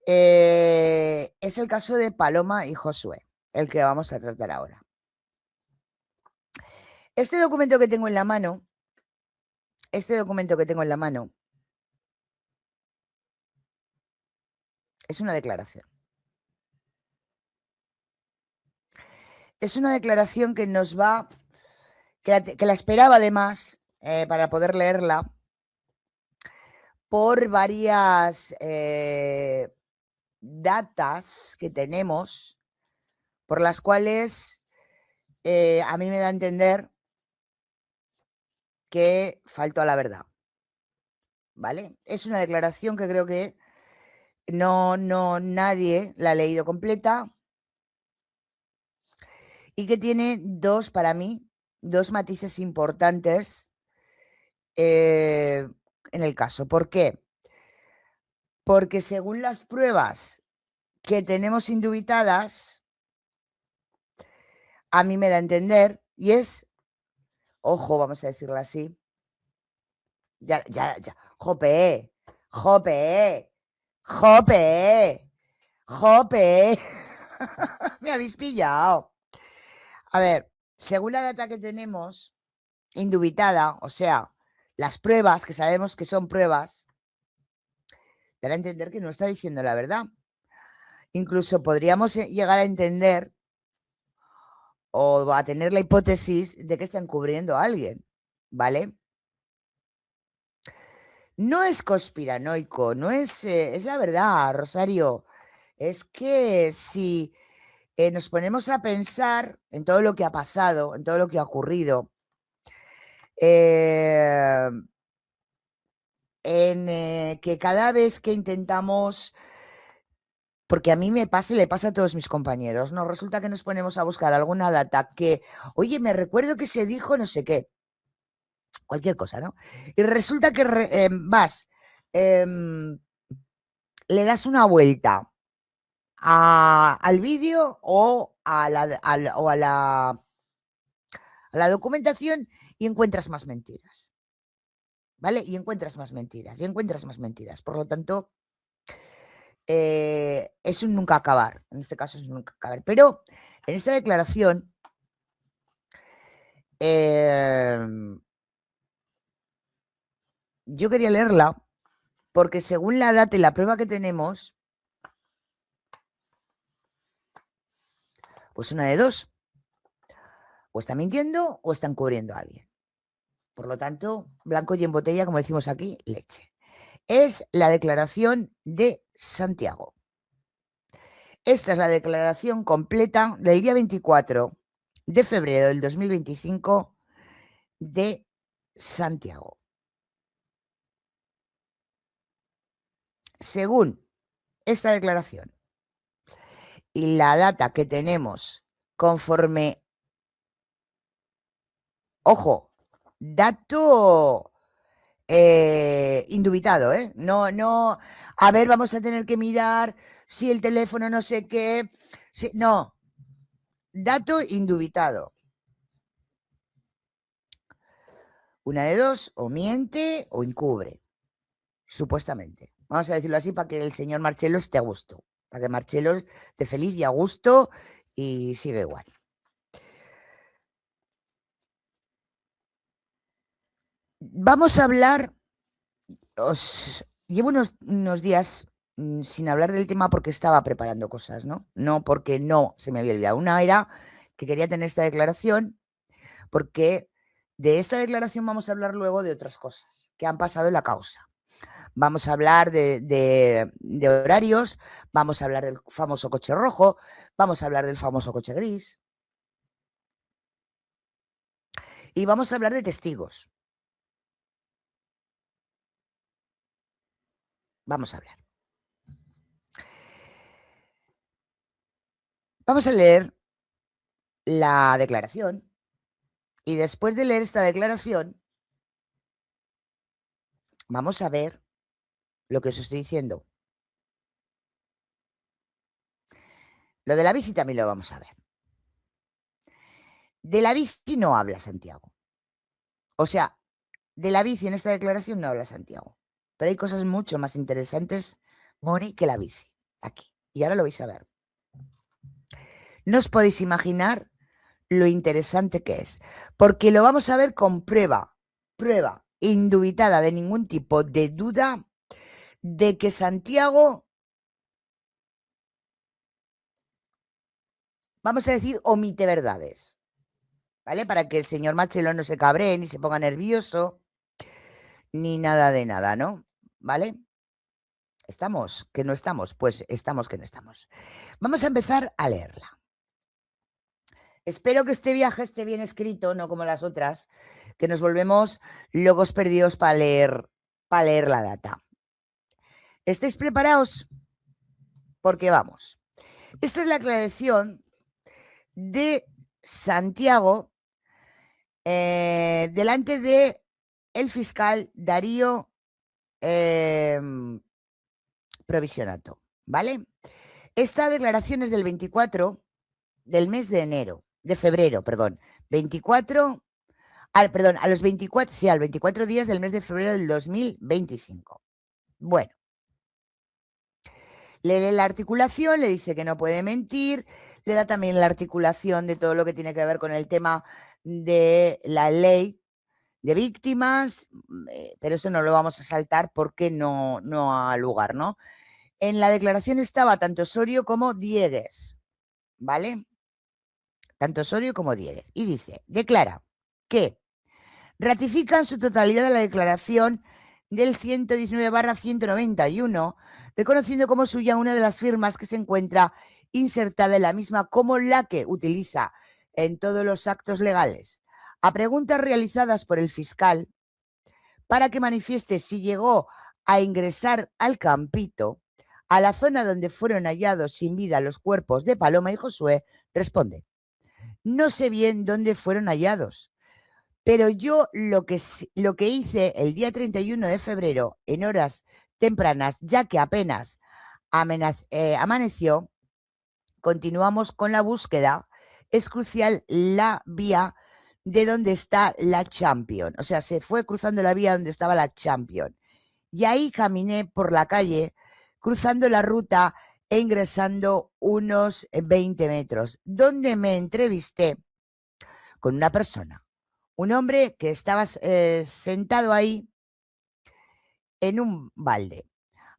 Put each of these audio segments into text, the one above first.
Es el caso de Paloma y Josué, el que vamos a tratar ahora. Este documento que tengo en la mano, es una declaración. Es una declaración que nos va, que la esperaba además para poder leerla por varias datas que tenemos, por las cuales a mí me da a entender que faltó a la verdad, ¿vale? Es una declaración que creo que nadie la ha leído completa y que tiene para mí, dos matices importantes en el caso. ¿Por qué? Porque según las pruebas que tenemos indubitadas, a mí me da a entender, y es, ojo, vamos a decirlo así, ya, jope, jope, jope, jope, me habéis pillado. A ver, según la data que tenemos, indubitada, o sea, las pruebas, que sabemos que son pruebas, dan a entender que no está diciendo la verdad. Incluso podríamos llegar a entender o a tener la hipótesis de que está encubriendo a alguien, ¿vale? No es conspiranoico, no es, es la verdad, Rosario. Es que si nos ponemos a pensar en todo lo que ha pasado, en todo lo que ha ocurrido, en que cada vez que intentamos, porque a mí me pasa y le pasa a todos mis compañeros, ¿no? Resulta que nos ponemos a buscar alguna data que, oye, me recuerdo que se dijo no sé qué, cualquier cosa, ¿no? Y resulta que vas, le das una vuelta al vídeo o a la documentación y encuentras más mentiras, ¿vale? Y encuentras más mentiras, y encuentras más mentiras. Por lo tanto, es un nunca acabar. En este caso es un nunca acabar. Pero en esta declaración, yo quería leerla porque según la data y la prueba que tenemos, pues una de dos. O está mintiendo o está encubriendo a alguien. Por lo tanto, blanco y en botella, como decimos aquí, leche. Es la declaración de Santiago. Esta es la declaración completa del día 24 de febrero del 2025 de Santiago. Según esta declaración y la data que tenemos conforme, ojo, dato indubitado, ¿eh? No, a ver, vamos a tener que mirar si el teléfono no sé qué, no, dato indubitado. Una de dos, o miente o encubre, supuestamente. Vamos a decirlo así para que el señor Marchelo esté a gusto, para que Marchelo esté feliz y a gusto y siga igual. Vamos a hablar, llevo unos días sin hablar del tema porque estaba preparando cosas, ¿no? No porque no se me había olvidado. Una era que quería tener esta declaración porque de esta declaración vamos a hablar luego de otras cosas que han pasado en la causa. Vamos a hablar de horarios, vamos a hablar del famoso coche rojo, vamos a hablar del famoso coche gris y vamos a hablar de testigos. Vamos a hablar. Vamos a leer la declaración y después de leer esta declaración vamos a ver lo que os estoy diciendo. Lo de la bici también lo vamos a ver. De la bici no habla Santiago. O sea, de la bici en esta declaración no habla Santiago. Pero hay cosas mucho más interesantes, Moni, que la bici. Aquí. Y ahora lo vais a ver. No os podéis imaginar lo interesante que es, porque lo vamos a ver con prueba indubitada de ningún tipo de duda de que Santiago, vamos a decir, omite verdades, ¿vale? Para que el señor Marchelón no se cabree ni se ponga nervioso, ni nada de nada, ¿no? ¿Vale? ¿Estamos? ¿Que no estamos? Pues estamos que no estamos. Vamos a empezar a leerla. Espero que este viaje esté bien escrito, no como las otras, que nos volvemos locos perdidos para leer la data. ¿Estáis preparados? Porque vamos. Esta es la aclaración de Santiago delante de el fiscal Darío Provisionato, ¿vale? Esta declaración es del 24 del mes de febrero, perdón. 24, perdón, a los 24, sí, al 24 días del mes de febrero del 2025. Bueno. Le lee la articulación, le dice que no puede mentir, le da también la articulación de todo lo que tiene que ver con el tema de la ley de víctimas, pero eso no lo vamos a saltar porque no ha lugar, ¿no? En la declaración estaba tanto Osorio como Dieguez, ¿vale? Tanto Osorio como Dieguez. Y dice, declara que ratifica en su totalidad la declaración del 119/191, reconociendo como suya una de las firmas que se encuentra insertada en la misma como la que utiliza en todos los actos legales. A preguntas realizadas por el fiscal para que manifieste si llegó a ingresar al campito, a la zona donde fueron hallados sin vida los cuerpos de Paloma y Josué, responde, no sé bien dónde fueron hallados, pero yo lo que hice el día 31 de febrero, en horas tempranas, ya que apenas amaneció, continuamos con la búsqueda. Es crucial la vía de donde está la Champion. O sea, se fue cruzando la vía donde estaba la Champion. Y ahí caminé por la calle, cruzando la ruta e ingresando unos 20 metros, donde me entrevisté con una persona. Un hombre que estaba sentado ahí en un balde.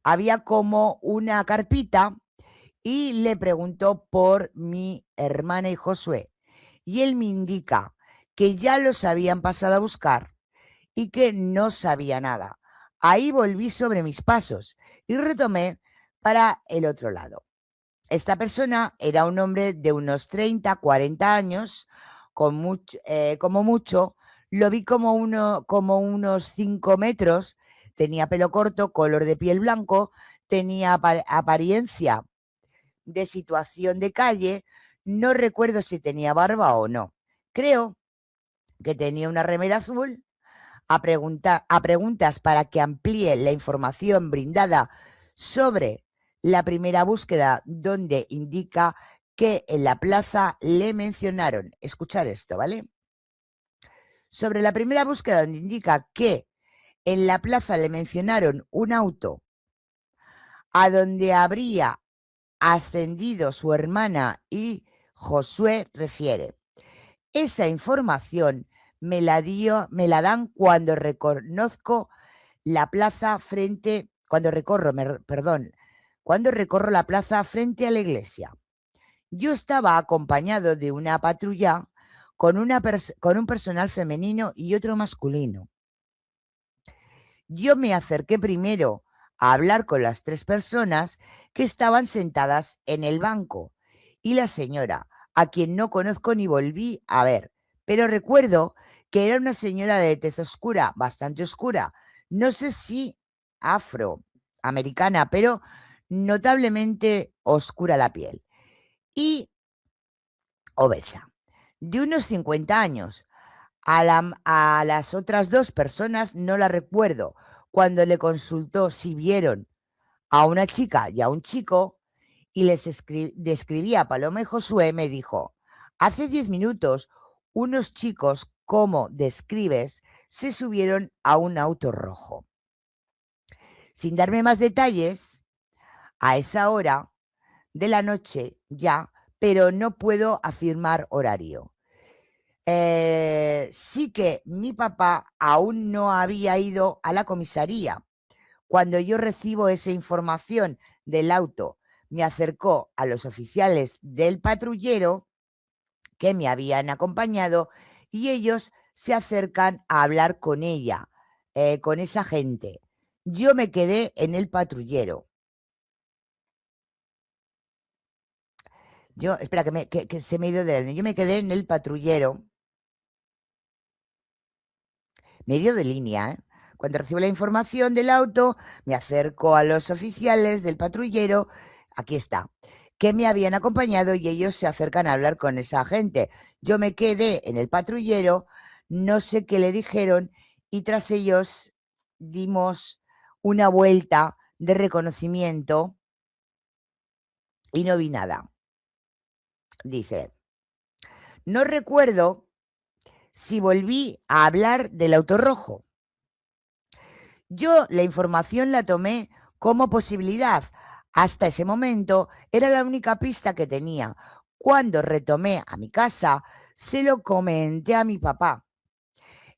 Había como una carpita y le preguntó por mi hermana y Josué. Y él me indica que ya los habían pasado a buscar y que no sabía nada. Ahí volví sobre mis pasos y retomé para el otro lado. Esta persona era un hombre de unos 30, 40 años, como mucho, lo vi como unos 5 metros, tenía pelo corto, color de piel blanco, tenía apariencia de situación de calle, no recuerdo si tenía barba o no. Creo que tenía una remera azul. A preguntas para que amplíe la información brindada sobre la primera búsqueda, donde indica que en la plaza le mencionaron, escuchar esto, ¿vale? Sobre la primera búsqueda, donde indica que en la plaza le mencionaron un auto a donde habría ascendido su hermana y Josué, refiere. Esa información me la dan cuando reconozco la plaza cuando recorro la plaza frente a la iglesia. Yo estaba acompañado de una patrulla con un personal femenino y otro masculino. Yo me acerqué primero a hablar con las 3 personas que estaban sentadas en el banco y la señora, a quien no conozco ni volví a ver, pero recuerdo que era una señora de tez oscura, bastante oscura, no sé si afroamericana, pero notablemente oscura la piel y obesa, de unos 50 años. A las otras 2 personas no la recuerdo. Cuando le consultó si vieron a una chica y a un chico y les describía a Paloma y Josué, me dijo, hace 10 minutos unos chicos, como describes, se subieron a un auto rojo. Sin darme más detalles, a esa hora de la noche ya, pero no puedo afirmar horario. Sí que mi papá aún no había ido a la comisaría. Cuando yo recibo esa información del auto, me acercó a los oficiales del patrullero que me habían acompañado y ellos se acercan a hablar con ella, con esa gente. Yo me quedé en el patrullero. Espera, que se me ha ido de la... Yo me quedé en el patrullero, medio de línea, ¿eh? Cuando recibo la información del auto, me acerco a los oficiales del patrullero, aquí está, que me habían acompañado y ellos se acercan a hablar con esa gente. Yo me quedé en el patrullero, no sé qué le dijeron y tras ellos dimos una vuelta de reconocimiento y no vi nada. Dice, no recuerdo si volví a hablar del auto rojo. Yo la información la tomé como posibilidad. Hasta ese momento era la única pista que tenía. Cuando retomé a mi casa, se lo comenté a mi papá.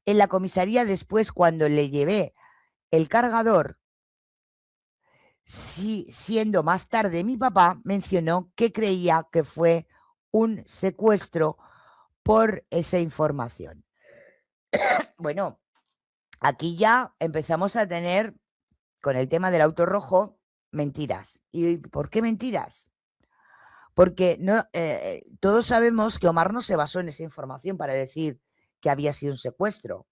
En la comisaría después, cuando le llevé el cargador, siendo más tarde mi papá, mencionó que creía que fue un secuestro por esa información. Bueno, aquí ya empezamos a tener, con el tema del auto rojo, mentiras. ¿Y por qué mentiras? Porque no, todos sabemos que Omar no se basó en esa información para decir que había sido un secuestro.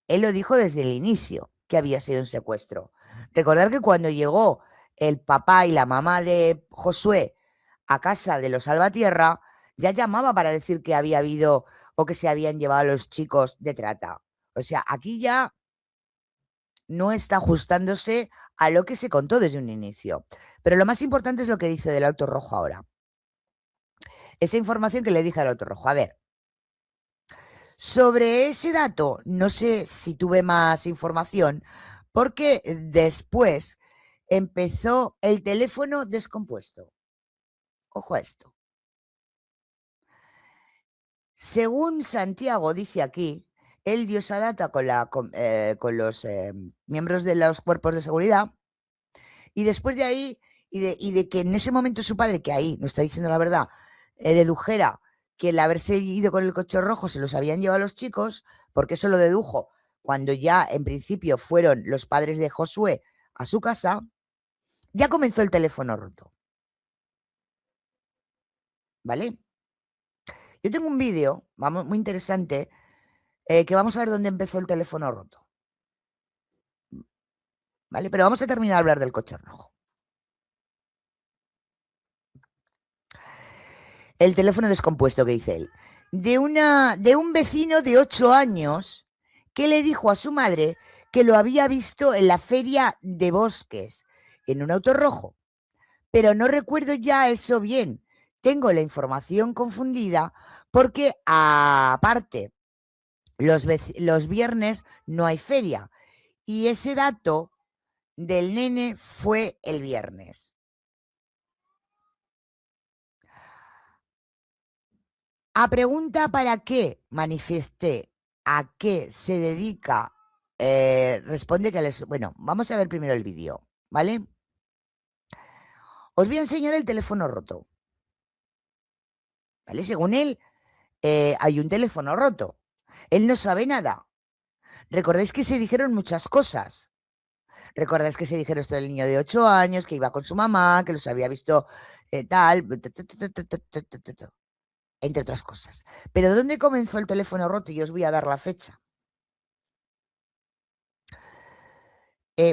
Él lo dijo desde el inicio, que había sido un secuestro. Recordar que cuando llegó el papá y la mamá de Josué a casa de los Salvatierra, ya llamaba para decir que había habido o que se habían llevado a los chicos de trata. O sea, aquí ya no está ajustándose a lo que se contó desde un inicio. Pero lo más importante es lo que dice del auto rojo ahora. Esa información que le dije al auto rojo. A ver, sobre ese dato, no sé si tuve más información, porque después empezó el teléfono descompuesto. Ojo a esto. Según Santiago dice aquí, él dio esa data con los miembros de los cuerpos de seguridad y después de ahí, y de que en ese momento su padre, que ahí no está diciendo la verdad, dedujera que el haberse ido con el coche rojo se los habían llevado a los chicos, porque eso lo dedujo cuando ya en principio fueron los padres de Josué a su casa, ya comenzó el teléfono roto. ¿Vale? Yo tengo un vídeo, vamos, muy interesante, que vamos a ver dónde empezó el teléfono roto. ¿Vale? Pero vamos a terminar de hablar del coche rojo. El teléfono descompuesto que dice él. De un vecino de 8 años que le dijo a su madre que lo había visto en la feria de Bosques, en un auto rojo. Pero no recuerdo ya eso bien. Tengo la información confundida porque, aparte, los viernes no hay feria. Y ese dato del nene fue el viernes. A pregunta para qué manifiesté, a qué se dedica, responde que les... Bueno, vamos a ver primero el vídeo, ¿vale? Os voy a enseñar el teléfono roto. ¿Vale? Según él, hay un teléfono roto. Él no sabe nada. Recordáis que se dijeron muchas cosas. Recordáis que se dijeron esto del niño de 8 años, que iba con su mamá, que los había visto tal, entre otras cosas. Pero ¿dónde comenzó el teléfono roto? Y os voy a dar la fecha.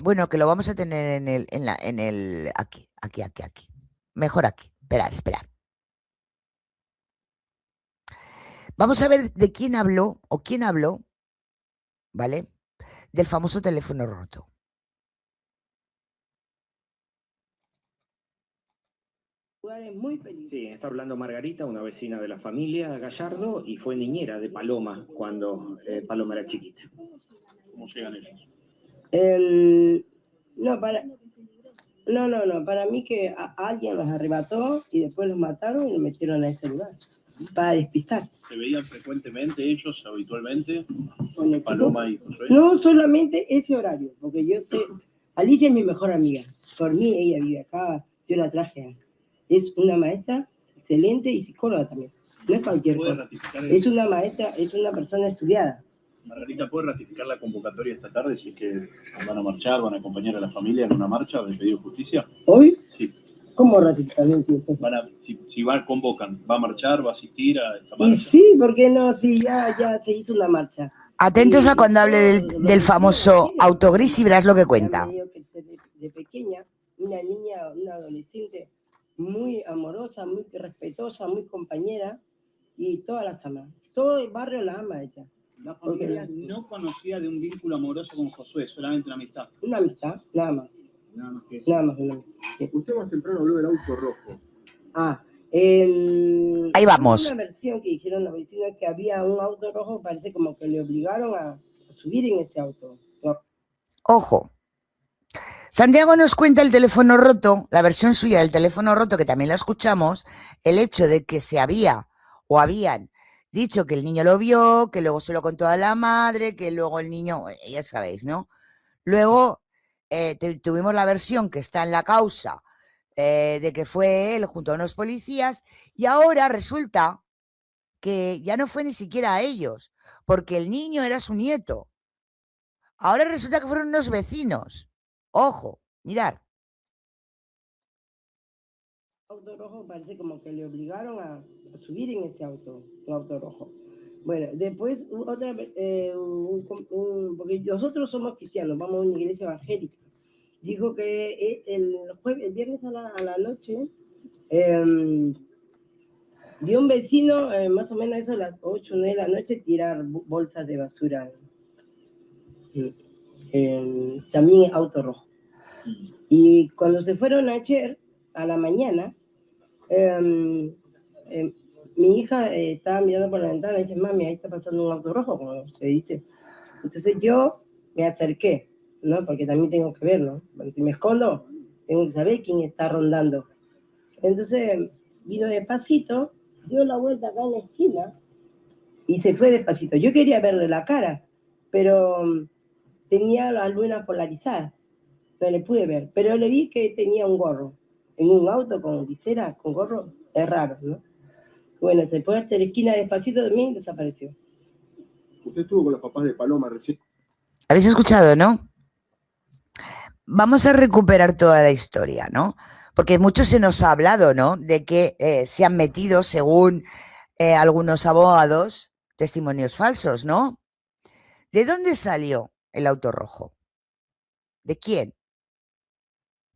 Bueno, que lo vamos a tener aquí. Mejor aquí. Esperar. Vamos a ver de quién habló o quién habló, ¿vale? Del famoso teléfono roto. Muy feliz. Sí, está hablando Margarita, una vecina de la familia Gallardo, y fue niñera de Paloma cuando Paloma era chiquita. ¿Cómo llegan ellos? No, para mí que alguien los arrebató y después los mataron y los metieron a ese lugar para despistar. ¿Se veían frecuentemente ellos, habitualmente? Bueno, Paloma y Josué. No solamente ese horario, porque yo sé, Alicia es mi mejor amiga. Por mí ella vive acá, yo la traje. Es una maestra excelente y psicóloga también. No es cualquier cosa. Es una maestra, es una persona estudiada. Margarita, ¿puede ratificar la convocatoria esta tarde si es que van a marchar, van a acompañar a la familia en una marcha de pedido de justicia? ¿Hoy? Sí. ¿Cómo ratificar? Si convocan, ¿va a marchar, va a asistir a esta marcha? Y sí, ¿por qué no? Sí, ya se hizo una marcha. Atentos a cuando hable del famoso autogris y verás lo que cuenta. De pequeña, una niña, una adolescente muy amorosa, muy respetuosa, muy compañera, y todas las ama. Todo el barrio la ama ella. La familia no conocía de un vínculo amoroso con Josué, solamente una amistad. Una amistad, nada más. Nada más que eso. Nada más una amistad. Sí. Usted más temprano habló del auto rojo. Ahí vamos. Una versión que dijeron los vecinos que había un auto rojo, parece como que le obligaron a subir en ese auto. No. Ojo. Santiago nos cuenta el teléfono roto, la versión suya del teléfono roto, que también la escuchamos, el hecho de que se habían dicho que el niño lo vio, que luego se lo contó a la madre, que luego el niño, ya sabéis, ¿no? Luego tuvimos la versión que está en la causa de que fue él junto a unos policías, y ahora resulta que ya no fue ni siquiera a ellos, porque el niño era su nieto. Ahora resulta que fueron unos vecinos. Ojo, mirar. Auto rojo parece como que le obligaron a subir en ese auto, un auto rojo. Bueno, después otra, porque nosotros somos cristianos, vamos a una iglesia evangélica. Dijo que el viernes a la noche vio un vecino, más o menos eso a las 8 o 9 de la noche, tirar bolsas de basura. También auto rojo. Y cuando se fueron ayer, a la mañana, mi hija estaba mirando por la ventana y dice, mami, ahí está pasando un auto rojo, como se dice. Entonces yo me acerqué, ¿no? Porque también tengo que verlo. Porque si me escondo, tengo que saber quién está rondando. Entonces vino despacito, dio la vuelta acá en la esquina y se fue despacito. Yo quería verle la cara, pero tenía la luna polarizada. No le pude ver, pero le vi que tenía un gorro. En un auto con visera, con gorro, es raro, ¿no? Bueno, se fue hacia la esquina despacito también y desapareció. Usted estuvo con los papás de Paloma recién. ¿Habéis escuchado, no? Vamos a recuperar toda la historia, ¿no? Porque mucho se nos ha hablado, ¿no? De que se han metido, según algunos abogados, testimonios falsos, ¿no? ¿De dónde salió el auto rojo? ¿De quién?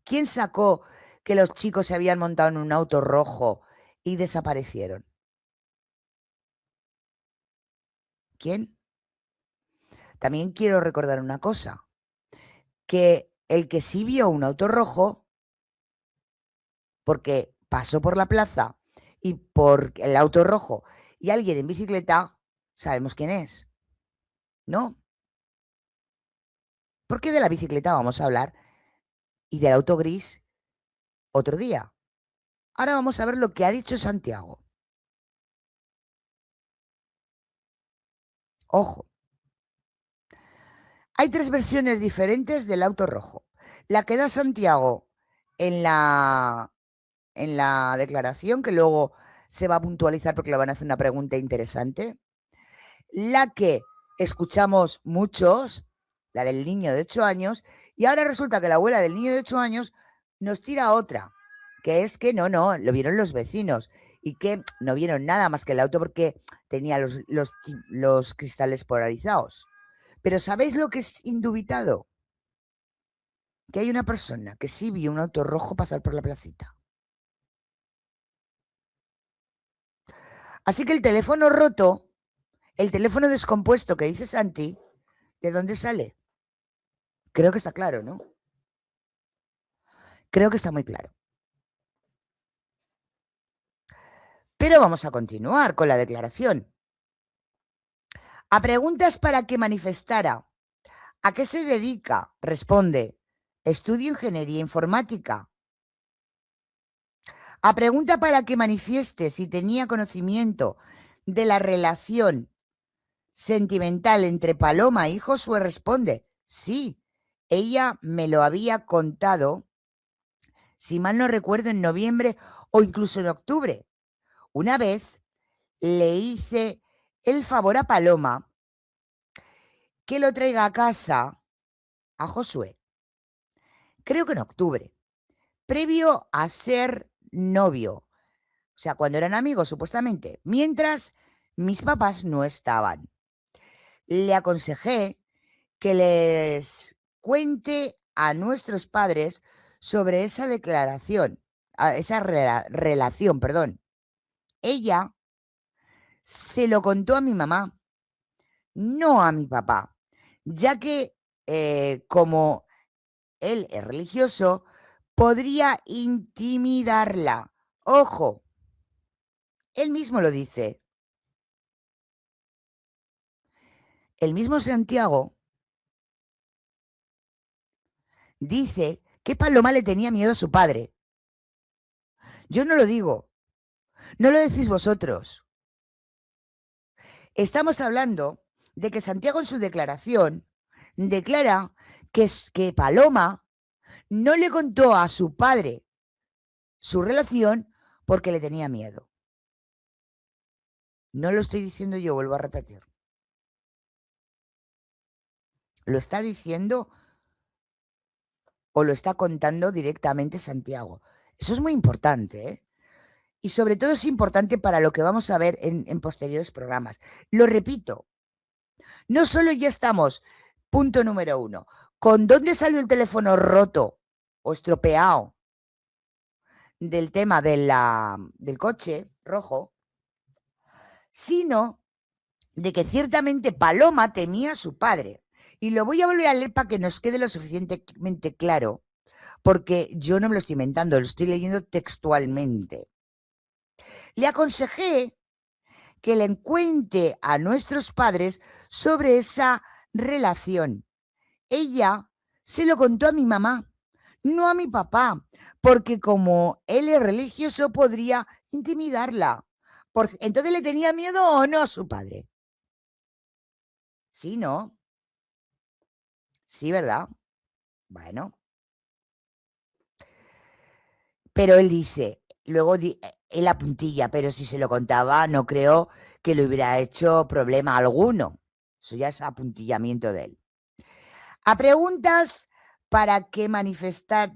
¿Quién sacó que los chicos se habían montado en un auto rojo y desaparecieron? ¿Quién? También quiero recordar una cosa, que el que sí vio un auto rojo, porque pasó por la plaza y por el auto rojo y alguien en bicicleta, sabemos quién es, ¿no? Porque de la bicicleta vamos a hablar y del auto gris otro día. Ahora vamos a ver lo que ha dicho Santiago. Ojo. Hay tres versiones diferentes del auto rojo. La que da Santiago en la declaración, que luego se va a puntualizar porque le van a hacer una pregunta interesante. La que escuchamos muchos, la del niño de 8 años, y ahora resulta que la abuela del niño de 8 años nos tira otra, que es que no, lo vieron los vecinos y que no vieron nada más que el auto porque tenía los cristales polarizados. Pero ¿sabéis lo que es indubitado? Que hay una persona que sí vio un auto rojo pasar por la placita. Así que el teléfono roto, el teléfono descompuesto que dice Santi, ¿de dónde sale? Creo que está claro, ¿no? Creo que está muy claro. Pero vamos a continuar con la declaración. A preguntas para que manifestara ¿a qué se dedica? Responde, estudio ingeniería informática. A pregunta para que manifieste si tenía conocimiento de la relación sentimental entre Paloma y Josué, responde, sí, ella me lo había contado, si mal no recuerdo, en noviembre o incluso en octubre. Una vez le hice el favor a Paloma que lo traiga a casa a Josué, creo que en octubre, previo a ser novio, o sea, cuando eran amigos supuestamente, mientras mis papás no estaban. Le aconsejé que les cuente a nuestros padres sobre esa declaración, esa relación, perdón. Ella se lo contó a mi mamá, no a mi papá, ya que como él es religioso, podría intimidarla. Ojo, él mismo lo dice. El mismo Santiago dice que Paloma le tenía miedo a su padre. Yo no lo digo, no lo decís vosotros. Estamos hablando de que Santiago en su declaración declara que Paloma no le contó a su padre su relación porque le tenía miedo. No lo estoy diciendo yo, vuelvo a repetir. Lo está diciendo o lo está contando directamente Santiago. Eso es muy importante, ¿eh? Y sobre todo es importante para lo que vamos a ver en posteriores programas. Lo repito, no solo ya estamos, punto número 1, con dónde salió el teléfono roto o estropeado del tema del coche rojo, sino de que ciertamente Paloma temía a su padre. Y lo voy a volver a leer para que nos quede lo suficientemente claro, porque yo no me lo estoy inventando, lo estoy leyendo textualmente. Le aconsejé que le cuente a nuestros padres sobre esa relación. Ella se lo contó a mi mamá, no a mi papá, porque como él es religioso podría intimidarla. Entonces, ¿le tenía miedo o no a su padre? Sí, ¿no? Sí, ¿verdad? Bueno. Pero él dice, luego él apuntilla, pero si se lo contaba, no creo que le hubiera hecho problema alguno. Eso ya es apuntillamiento de él. A preguntas para que manifieste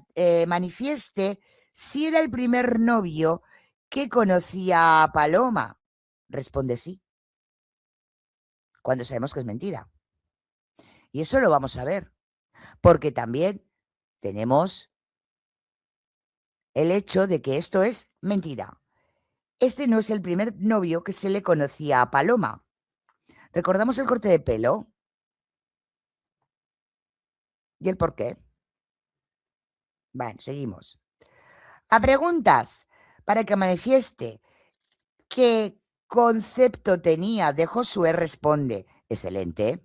si era el primer novio que conocía a Paloma. Responde sí, cuando sabemos que es mentira. Y eso lo vamos a ver, porque también tenemos el hecho de que esto es mentira. Este no es el primer novio que se le conocía a Paloma. ¿Recordamos el corte de pelo? ¿Y el por qué? Bueno, seguimos. A preguntas para que manifieste qué concepto tenía de Josué, responde, excelente.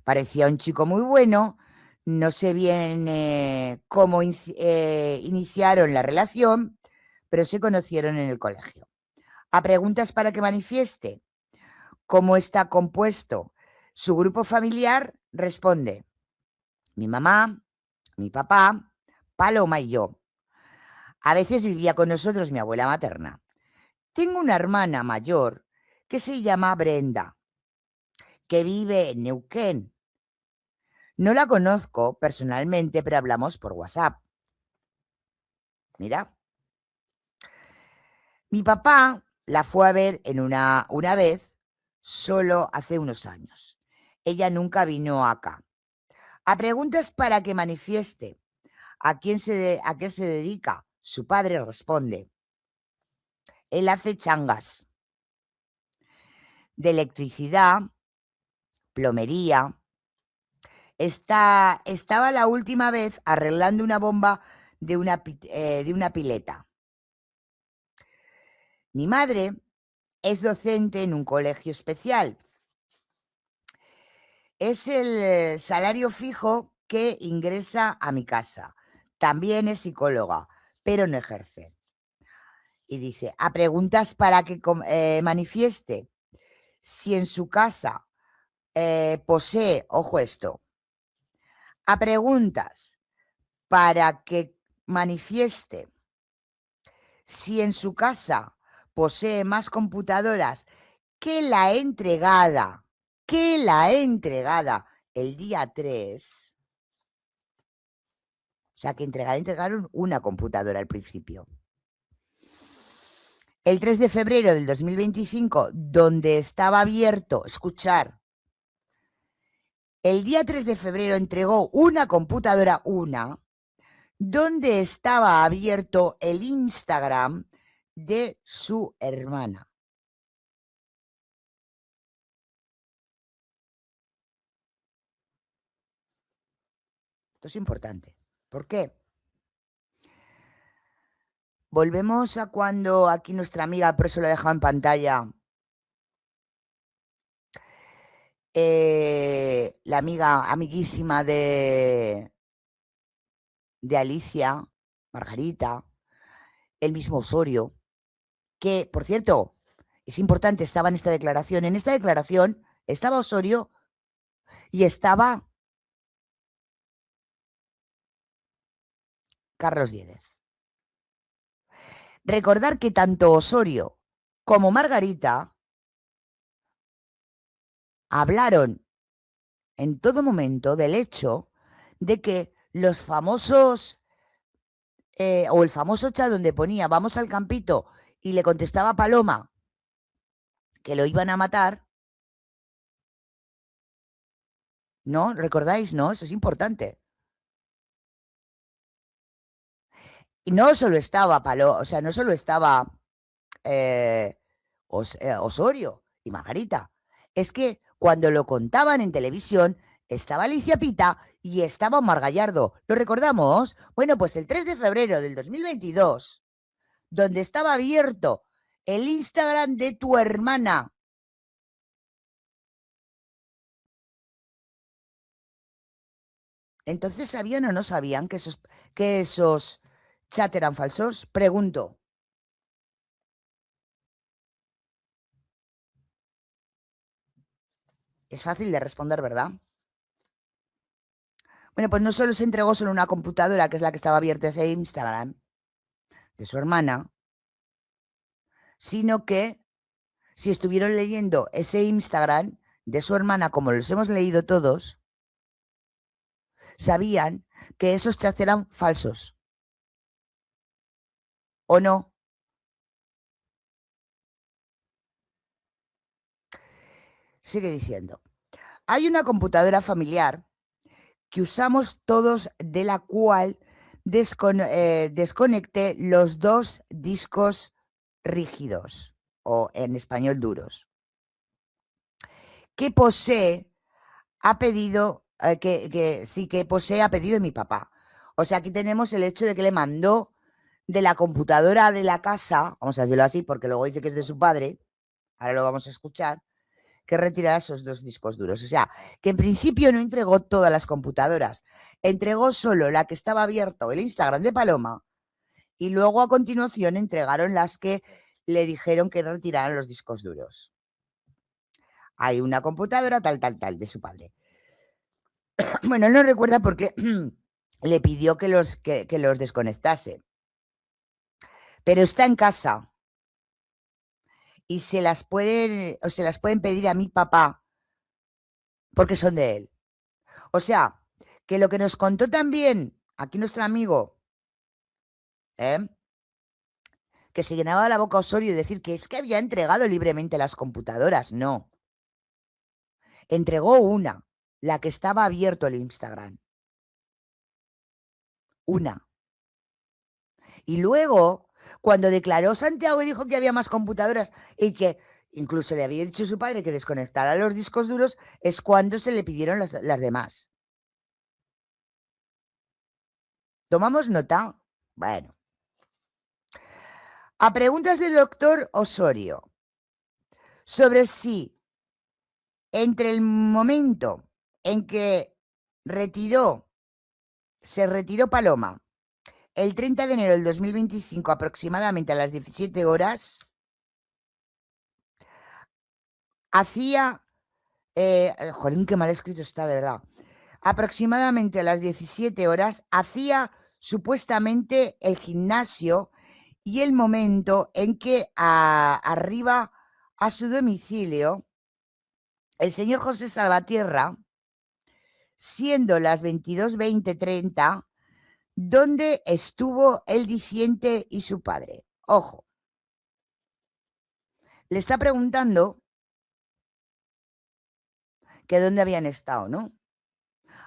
Parecía un chico muy bueno, no sé bien cómo iniciaron la relación, pero se conocieron en el colegio. A preguntas para que manifieste cómo está compuesto su grupo familiar, responde, mi mamá, mi papá, Paloma y yo. A veces vivía con nosotros mi abuela materna. Tengo una hermana mayor que se llama Brenda, que vive en Neuquén. No la conozco personalmente, pero hablamos por WhatsApp. Mira. Mi papá la fue a ver una vez, solo hace unos años. Ella nunca vino acá. A preguntas para que manifieste a qué se dedica, su padre responde, él hace changas de electricidad, plomería. Estaba la última vez arreglando una bomba de una pileta. Mi madre es docente en un colegio especial. Es el salario fijo que ingresa a mi casa. También es psicóloga, pero no ejerce. Y dice, a preguntas para que manifieste si en su casa posee, ojo esto, a preguntas para que manifieste si en su casa posee más computadoras que la entregada el día 3. O sea, que entregaron una computadora al principio. El 3 de febrero del 2025, donde estaba abierto, escuchar, el día 3 de febrero entregó una computadora, donde estaba abierto el Instagram de su hermana. Esto es importante. ¿Por qué? Volvemos a cuando aquí nuestra amiga, por eso lo he dejado en pantalla, la amiguísima de Alicia, Margarita, el mismo Osorio, que, por cierto, es importante, estaba en esta declaración. En esta declaración estaba Osorio y estaba Carlos Diéguez. Recordar que tanto Osorio como Margarita hablaron en todo momento del hecho de que los famosos, o el famoso chat donde ponía vamos al campito y le contestaba Paloma que lo iban a matar, ¿no? ¿Recordáis? No, eso es importante. Y no solo estaba no solo estaba Osorio y Margarita, es que cuando lo contaban en televisión estaba Alicia Pita y estaba Omar Gallardo. ¿Lo recordamos? Bueno, pues el 3 de febrero del 2022, donde estaba abierto el Instagram de tu hermana. Entonces, ¿sabían o no sabían que esos chats eran falsos? Pregunto. Es fácil de responder, ¿verdad? Bueno, pues no solo se entregó solo una computadora, que es la que estaba abierta ese Instagram de su hermana, sino que si estuvieron leyendo ese Instagram de su hermana, como los hemos leído todos, sabían que esos chats eran falsos. ¿O no? Sigue diciendo. Hay una computadora familiar que usamos todos, de la cual desconecté los 2 discos rígidos, o en español duros, que posee a pedido, que posee a pedido de mi papá. O sea, aquí tenemos el hecho de que le mandó de la computadora de la casa, vamos a decirlo así, porque luego dice que es de su padre, ahora lo vamos a escuchar, que retirara esos 2 discos duros. O sea, que en principio no entregó todas las computadoras, entregó solo la que estaba abierto, el Instagram de Paloma, y luego a continuación entregaron las que le dijeron que retiraran los discos duros. Hay una computadora tal, de su padre. Bueno, él no recuerda porque le pidió que los desconectase. Pero está en casa. Y se las pueden pedir a mi papá porque son de él. O sea, que lo que nos contó también aquí nuestro amigo, que se llenaba la boca Osorio y decir que es que había entregado libremente las computadoras. No. Entregó una, la que estaba abierto el Instagram. Una. Y luego, cuando declaró Santiago y dijo que había más computadoras y que incluso le había dicho a su padre que desconectara los discos duros, es cuando se le pidieron las demás. ¿Tomamos nota? Bueno. A preguntas del doctor Osorio sobre si entre el momento en que se retiró Paloma el 30 de enero del 2025, aproximadamente a las 17 horas, hacía... jolín, qué mal escrito está, de verdad. Aproximadamente a las 17 horas, hacía supuestamente el gimnasio y el momento en que arriba a su domicilio, el señor José Salvatierra, siendo las 22:20:30, donde estuvo el diciente y su padre. Ojo, le está preguntando que dónde habían estado, ¿no?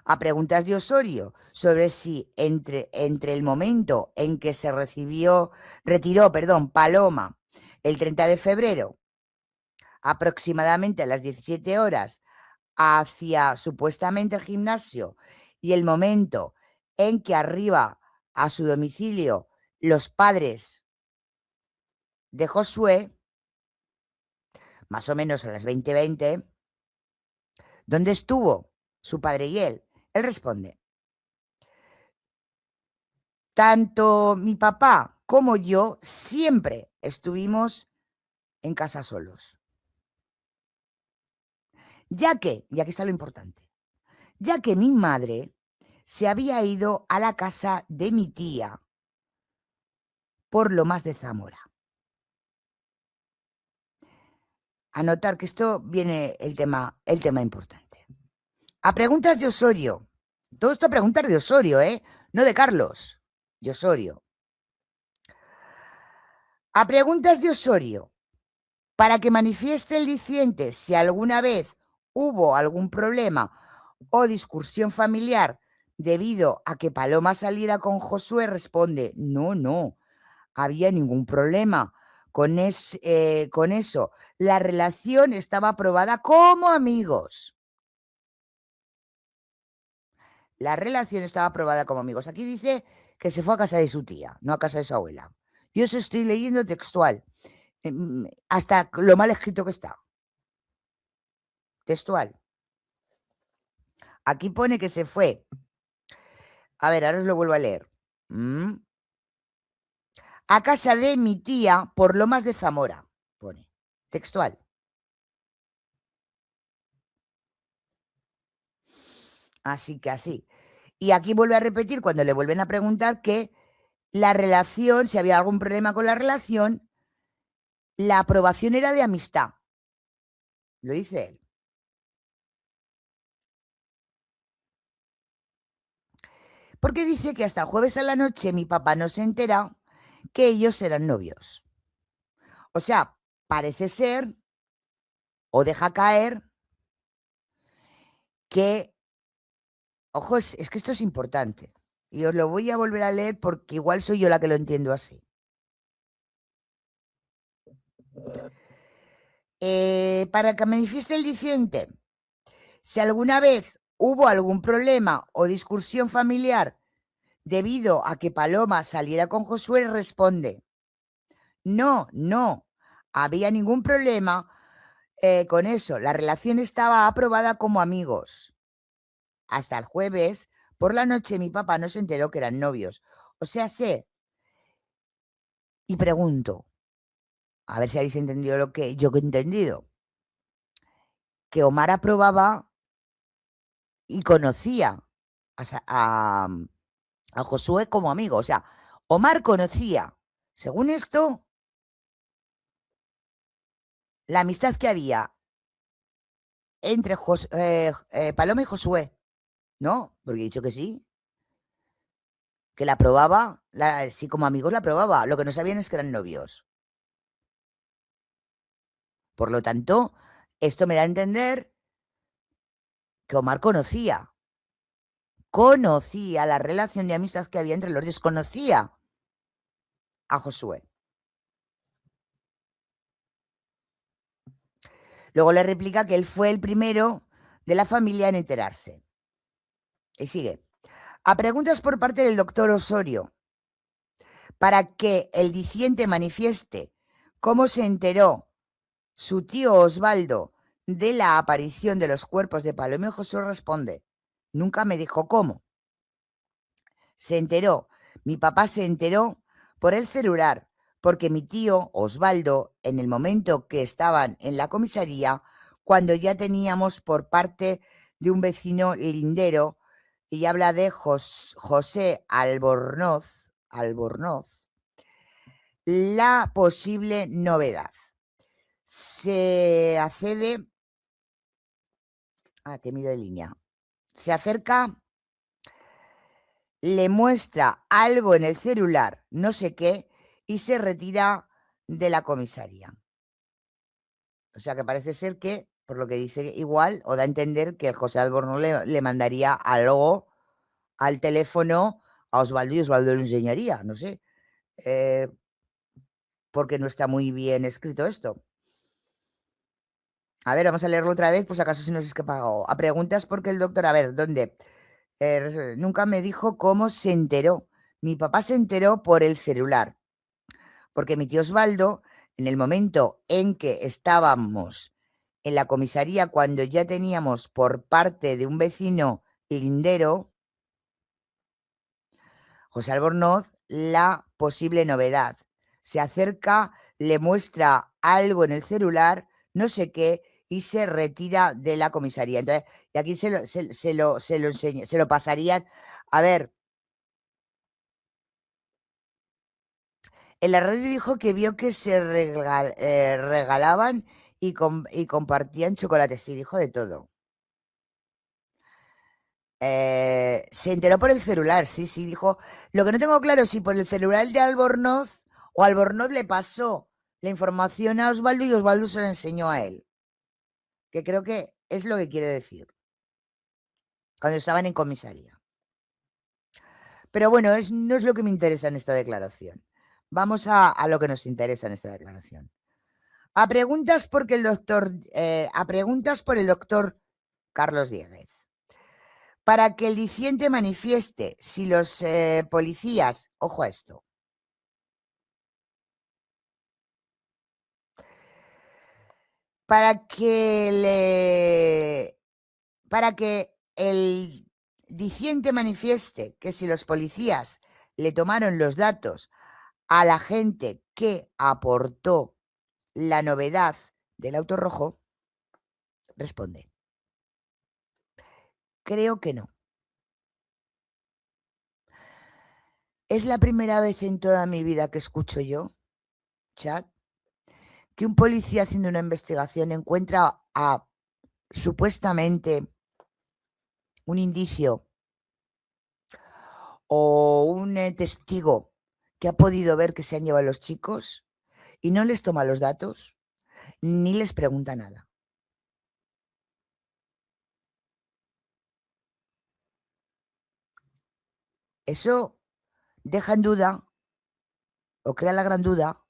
A preguntas de Osorio sobre si entre el momento en que se retiró, Paloma, el 30 de febrero, aproximadamente a las 17 horas, hacia supuestamente el gimnasio, y el momento en que arriba a su domicilio los padres de Josué, más o menos a las 20:20, ¿dónde estuvo su padre y él? Él responde: tanto mi papá como yo siempre estuvimos en casa solos. Ya que, y aquí está lo importante, ya que mi madre se había ido a la casa de mi tía por Lomas de Zamora. Anotar que esto viene el tema importante. A preguntas de Osorio. Todo esto a preguntas de Osorio, no de Carlos, de Osorio. A preguntas de Osorio, para que manifieste el diciente si alguna vez hubo algún problema o discusión familiar debido a que Paloma saliera con Josué, responde: no había ningún problema con eso. La relación estaba aprobada como amigos. La relación estaba aprobada como amigos. Aquí dice que se fue a casa de su tía, no a casa de su abuela. Yo eso estoy leyendo textual, hasta lo mal escrito que está. Textual. Aquí pone que se fue. A ver, ahora os lo vuelvo a leer. A casa de mi tía por Lomas de Zamora, pone. Textual. Así que así. Y aquí vuelve a repetir cuando le vuelven a preguntar que la relación, si había algún problema con la relación, la aprobación era de amistad. Lo dice él. Porque dice que hasta el jueves a la noche mi papá no se entera que ellos eran novios. O sea, parece ser, o deja caer, que, ojo, es que esto es importante. Y os lo voy a volver a leer porque igual soy yo la que lo entiendo así. Para que manifieste el diciente, si alguna vez hubo algún problema o discusión familiar debido a que Paloma saliera con Josué, responde: no había ningún problema con eso. La relación estaba aprobada como amigos. Hasta el jueves por la noche mi papá no se enteró que eran novios. O sea, sé. Y pregunto, a ver si habéis entendido lo que yo he entendido. Que Omar aprobaba y conocía a Josué como amigo. O sea, Omar conocía, según esto, la amistad que había entre Paloma y Josué, ¿no? Porque he dicho que sí. Que la aprobaba, sí, como amigos la aprobaba. Lo que no sabían es que eran novios. Por lo tanto, esto me da a entender que Omar conocía la relación de amistad que había entre los dos, conocía a Josué. Luego le replica que él fue el primero de la familia en enterarse. Y sigue. A preguntas por parte del doctor Osorio, para que el diciente manifieste cómo se enteró su tío Osvaldo de la aparición de los cuerpos de Paloma y Josué, responde: nunca me dijo cómo. Se enteró. Mi papá se enteró por el celular, porque mi tío Osvaldo, en el momento que estaban en la comisaría, cuando ya teníamos por parte de un vecino lindero, y habla de José Albornoz, la posible novedad. Se accede... que mido de línea. Se acerca, le muestra algo en el celular, no sé qué, y se retira de la comisaría. O sea que parece ser que, por lo que dice igual, o da a entender que José Albornoz le mandaría algo al teléfono a Osvaldo y Osvaldo lo enseñaría, no sé. Porque no está muy bien escrito esto. A ver, vamos a leerlo otra vez, pues acaso se nos escapa algo. A preguntas porque el doctor, a ver, ¿dónde? Nunca me dijo cómo se enteró. Mi papá se enteró por el celular, porque mi tío Osvaldo, en el momento en que estábamos en la comisaría, cuando ya teníamos por parte de un vecino lindero, José Albornoz, la posible novedad. Se acerca, le muestra algo en el celular, no sé qué, y se retira de la comisaría. Entonces, y aquí se lo enseña, se lo pasarían. A ver, en la radio dijo que vio que se regalaban y compartían chocolates. Sí, dijo de todo. Se enteró por el celular, sí, dijo. Lo que no tengo claro es si por el celular de Albornoz o Albornoz le pasó la información a Osvaldo y Osvaldo se la enseñó a él. Que creo que es lo que quiere decir. Cuando estaban en comisaría. Pero bueno, no es lo que me interesa en esta declaración. Vamos a lo que nos interesa en esta declaración. A preguntas por el doctor Carlos Dieguez. Para que el diciente manifieste si los policías, ojo a esto, para que el diciente manifieste que si los policías le tomaron los datos a la gente que aportó la novedad del auto rojo, responde: creo que no. Es la primera vez en toda mi vida que escucho yo, chat, que un policía haciendo una investigación encuentra a supuestamente un indicio o un testigo que ha podido ver que se han llevado los chicos y no les toma los datos ni les pregunta nada. Eso deja en duda o crea la gran duda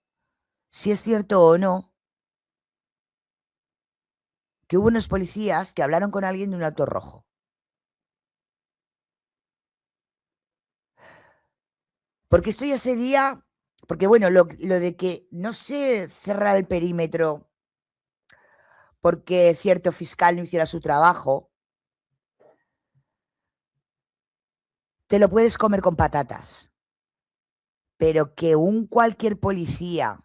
si es cierto o no que hubo unos policías que hablaron con alguien de un auto rojo. Porque esto ya sería, porque bueno, lo de que no se cerrara el perímetro porque cierto fiscal no hiciera su trabajo, te lo puedes comer con patatas. Pero que cualquier policía,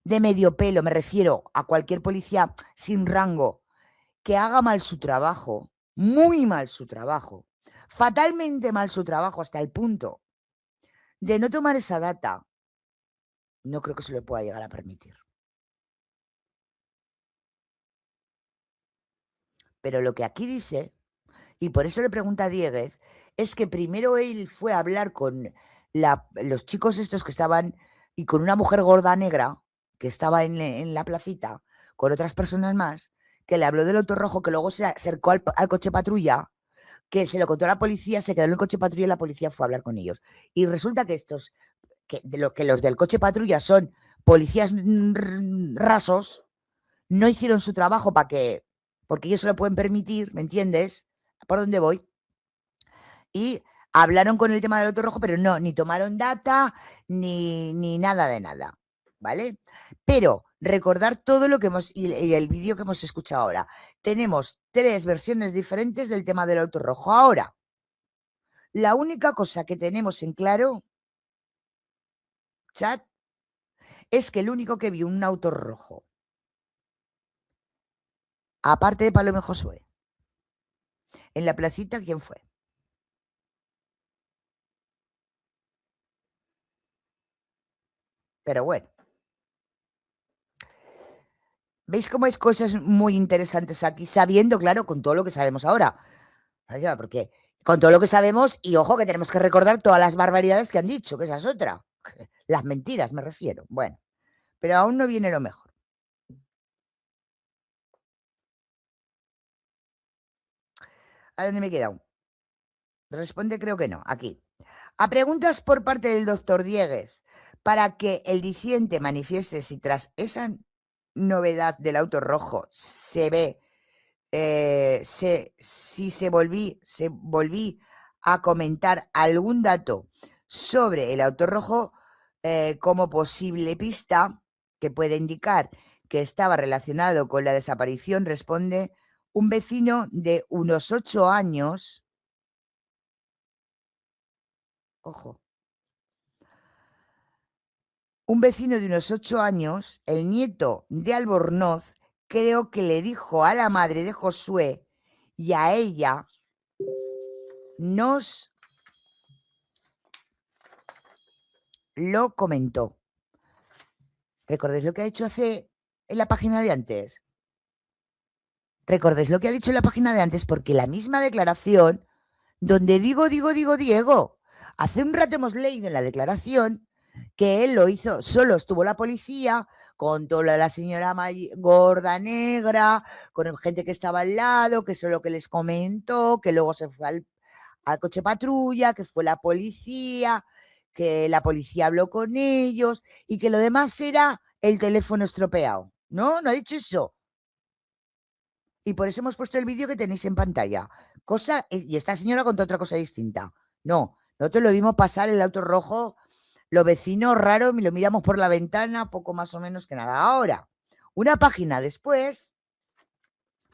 de medio pelo, me refiero a cualquier policía sin rango, que haga mal su trabajo, muy mal su trabajo, fatalmente mal su trabajo hasta el punto de no tomar esa data, no creo que se lo pueda llegar a permitir. Pero lo que aquí dice, y por eso le pregunta a Dieguez, es que primero él fue a hablar con los chicos estos que estaban y con una mujer gorda negra que estaba en la placita con otras personas más, que le habló del auto rojo, que luego se acercó al coche patrulla, que se lo contó a la policía, se quedó en el coche patrulla y la policía fue a hablar con ellos. Y resulta que que los del coche patrulla son policías rasos, no hicieron su trabajo porque ellos se lo pueden permitir, ¿me entiendes? ¿Por dónde voy? Y hablaron con el tema del auto rojo, pero no, ni tomaron data, ni nada de nada, ¿vale? Pero recordar todo lo que y el vídeo que hemos escuchado ahora. Tenemos 3 versiones diferentes del tema del auto rojo. Ahora, La única cosa que tenemos en claro, chat, es que el único que vio un auto rojo, aparte de Paloma y Josué, en la placita, ¿quién fue? Pero bueno. ¿Veis cómo hay cosas muy interesantes aquí? Sabiendo, claro, con todo lo que sabemos ahora. Porque con todo lo que sabemos, y ojo que tenemos que recordar todas las barbaridades que han dicho, que esa es otra. Las mentiras, me refiero. Bueno, pero aún no viene lo mejor. ¿A dónde me he quedado? Responde, creo que no. Aquí. A preguntas por parte del doctor Dieguez, para que el diciente manifieste si tras esa novedad del auto rojo se ve, si se volví a comentar algún dato sobre el auto rojo como posible pista que puede indicar que estaba relacionado con la desaparición, responde un vecino de unos 8 años. Ojo. Un vecino de unos 8 años, el nieto de Albornoz, creo que le dijo a la madre de Josué y a ella, nos lo comentó. ¿Recordáis lo que ha hecho en la página de antes? ¿Recordáis lo que ha dicho en la página de antes? Porque la misma declaración, donde Diego, hace un rato hemos leído en la declaración que él lo hizo, solo estuvo la policía, con todo lo de la señora gorda negra, con gente que estaba al lado, que eso es lo que les comentó, que luego se fue al coche patrulla, que fue la policía, que la policía habló con ellos y que lo demás era el teléfono estropeado. ¿No? ¿No ha dicho eso? Y por eso hemos puesto el vídeo que tenéis en pantalla. Y esta señora contó otra cosa distinta. No, nosotros lo vimos pasar el auto rojo, los vecinos raros, lo miramos por la ventana, poco más o menos que nada. Ahora, una página después,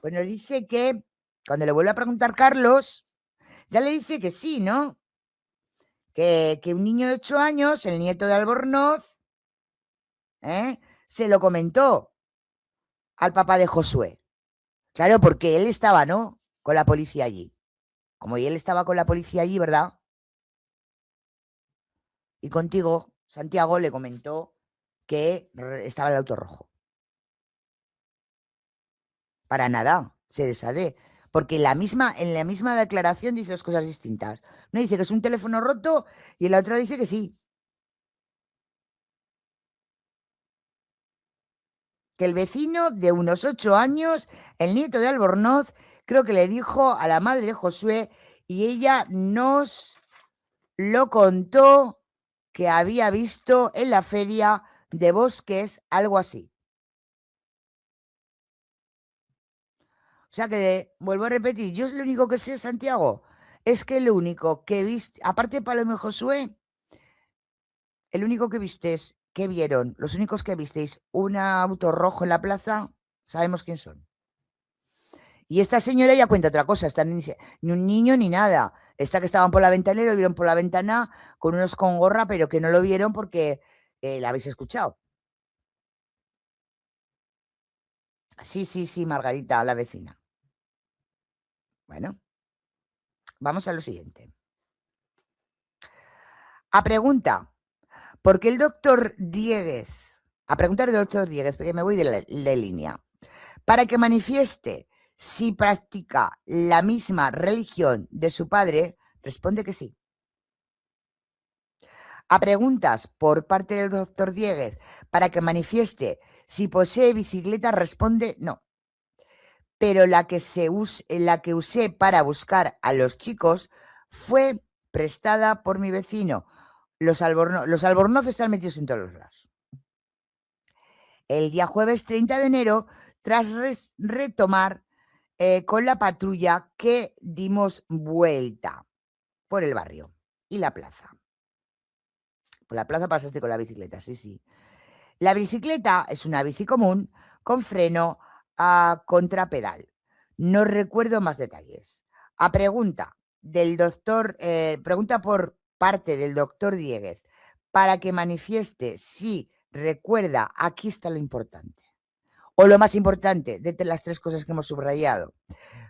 pues nos dice que, cuando le vuelve a preguntar Carlos, ya le dice que sí, ¿no? Que un niño de 8 años, el nieto de Albornoz, se lo comentó al papá de Josué. Claro, porque él estaba, ¿no? Con la policía allí. Como él estaba con la policía allí, ¿verdad? Y contigo, Santiago le comentó que estaba el auto rojo. Para nada, se desade. Porque en la misma declaración dice dos cosas distintas. Uno dice que es un teléfono roto y el otro dice que sí. Que el vecino de unos 8 años, el nieto de Albornoz, creo que le dijo a la madre de Josué y ella nos lo contó que había visto en la feria de Bosques, algo así. O sea que, vuelvo a repetir, yo es lo único que sé, Santiago, es que lo único que viste, aparte de Paloma y Josué, el único que vistes, que vieron, los únicos que visteis un auto rojo en la plaza, sabemos quién son. Y esta señora ya cuenta otra cosa, ni un niño ni nada. Esta que estaban por la ventana y lo vieron por la ventana con unos con gorra, pero que no lo vieron porque la habéis escuchado. Sí, Margarita, la vecina. Bueno, vamos a lo siguiente. A pregunta, porque el doctor Dieguez, a preguntar del doctor Dieguez, porque me voy de línea, para que manifieste si practica la misma religión de su padre, responde que sí. A preguntas por parte del doctor Dieguez para que manifieste si posee bicicleta, responde no. Pero la que usé para buscar a los chicos fue prestada por mi vecino. Los Albornoz están metidos en todos los lados. El día jueves 30 de enero, tras retomar con la patrulla que dimos vuelta por el barrio y la plaza. Por la plaza pasaste con la bicicleta, sí. La bicicleta es una bici común con freno a contrapedal. No recuerdo más detalles. A pregunta del doctor, pregunta por parte del doctor Dieguez, para que manifieste si recuerda, aquí está lo importante, o lo más importante de las tres cosas que hemos subrayado,